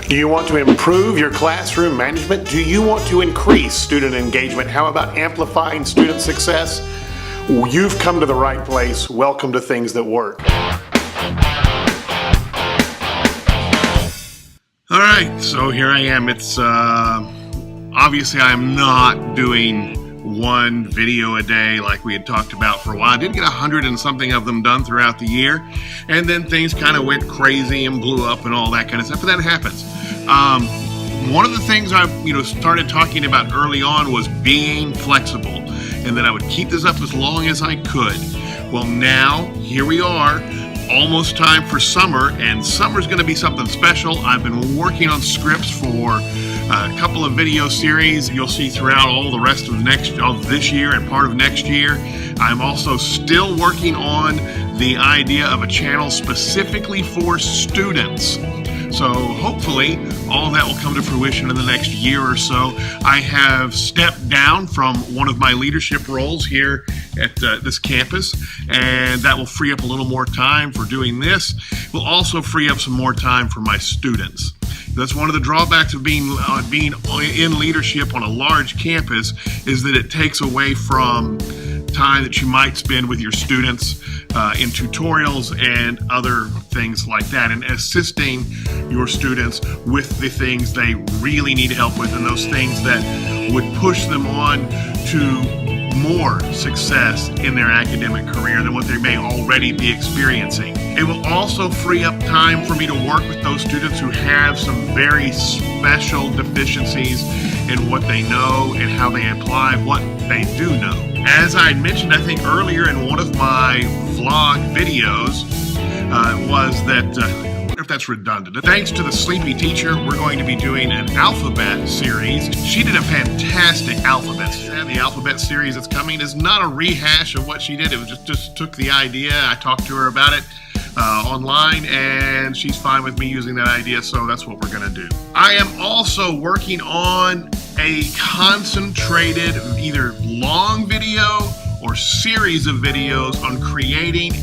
Do you want to improve your classroom management? Do you want to increase student engagement? How about amplifying student success? You've come to the right place. Welcome to Things That Work. All right, so here I am. It's obviously I'm not doing one video a day like we had talked about for a while. I did get 100 and something of them done throughout the year, and then things kind of went crazy and blew up and all that kind of stuff, but that happens. One of the things I started talking about early on was being flexible, and that I would keep this up as long as I could. Well, now here we are, almost time for summer, and summer's going to be something special. I've been working on scripts for a couple of video series you'll see throughout all the rest of this year and part of next year. I'm also still working on the idea of a channel specifically for students. So hopefully all that will come to fruition in the next year or so. I have stepped down from one of my leadership roles here at this campus, and that will free up a little more time for doing this. It will also free up some more time for my students. That's one of the drawbacks of being in leadership on a large campus, is that it takes away from time that you might spend with your students in tutorials and other things like that, and assisting your students with the things they really need help with, and those things that would push them on to more success in their academic career than what they may already be experiencing. It will also free up time for me to work with those students who have some very special deficiencies in what they know and how they apply what they do know. As I mentioned, I think earlier in one of my vlog videos, was that, I wonder if that's redundant. Thanks to the Sleepy Teacher, we're going to be doing an alphabet series. She did a fantastic alphabet. The alphabet series that's coming is not a rehash of what she did. It was just took the idea. I talked to her about it online, and she's fine with me using that idea, so that's what we're going to do. I am also working on a concentrated, either long video or series of videos on creating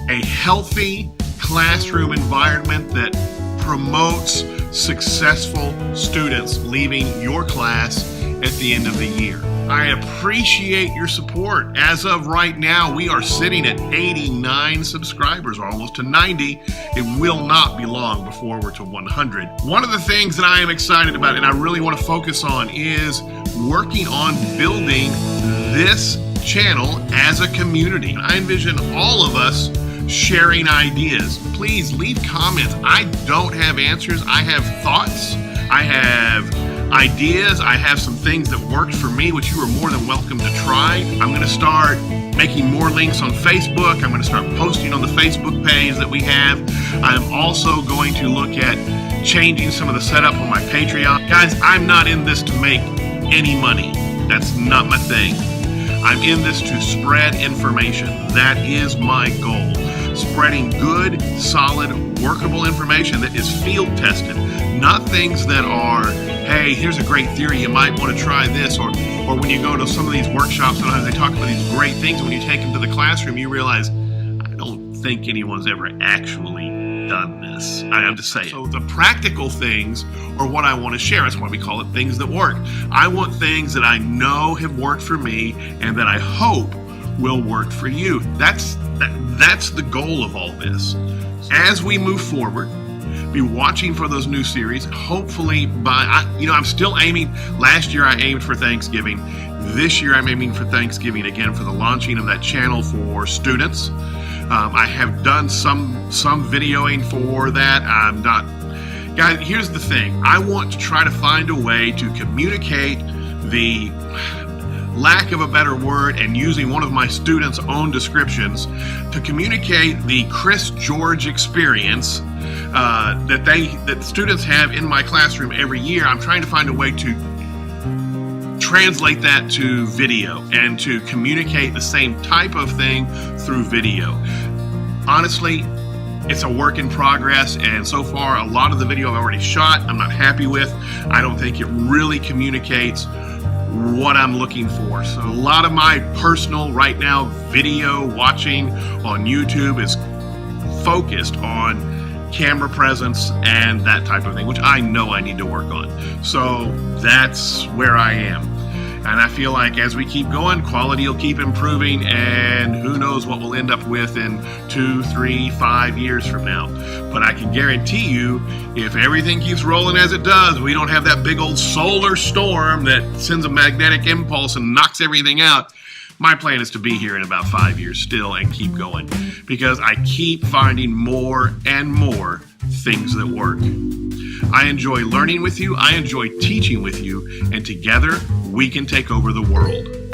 a healthy classroom environment that promotes successful students leaving your class at the end of the year. I appreciate your support. As of right now, we are sitting at 89 subscribers, or almost to 90. It will not be long before we're to 100. One of the things that I am excited about, and I really want to focus on, is working on building this channel as a community. I envision all of us sharing ideas. Please leave comments. I don't have answers. I have thoughts. I have ideas. I have some things that worked for me, which you are more than welcome to try. I'm going to start making more links on Facebook. I'm going to start posting on the Facebook page that we have. I'm also going to look at changing some of the setup on my Patreon. Guys, I'm not in this to make any money. That's not my thing. I'm in this to spread information. That is my goal. Spreading good, solid, workable information that is field tested, not things that are, hey, here's a great theory, you might want to try this, or when you go to some of these workshops, sometimes they talk about these great things. When you take them to the classroom, you realize, I don't think anyone's ever actually done this. I'm just saying. So the practical things are what I want to share. That's why we call it Things That Work. I want things that I know have worked for me and that I hope will work for you. That's the goal of all this. As we move forward, be watching for those new series. Hopefully I'm still aiming. Last year I aimed for Thanksgiving. This year I'm aiming for Thanksgiving again for the launching of that channel for students. I have done some videoing for that. I'm not, guys, here's the thing. I want to try to find a way to communicate the lack of a better word, and using one of my students' own descriptions, to communicate the Chris George experience that students have in my classroom every year. I'm trying to find a way to translate that to video and to communicate the same type of thing through video. Honestly, it's a work in progress, and so far a lot of the video I've already shot I'm not happy with. I don't think it really communicates what I'm looking for. So a lot of my personal right now video watching on YouTube is focused on camera presence and that type of thing, which I know I need to work on. So that's where I am. And I feel like as we keep going, quality will keep improving, and who knows what we'll end up with in 2, 3, 5 years from now. But I can guarantee you, if everything keeps rolling as it does, we don't have that big old solar storm that sends a magnetic impulse and knocks everything out. My plan is to be here in about 5 years still and keep going, because I keep finding more and more things that work. I enjoy learning with you, I enjoy teaching with you, and together we can take over the world.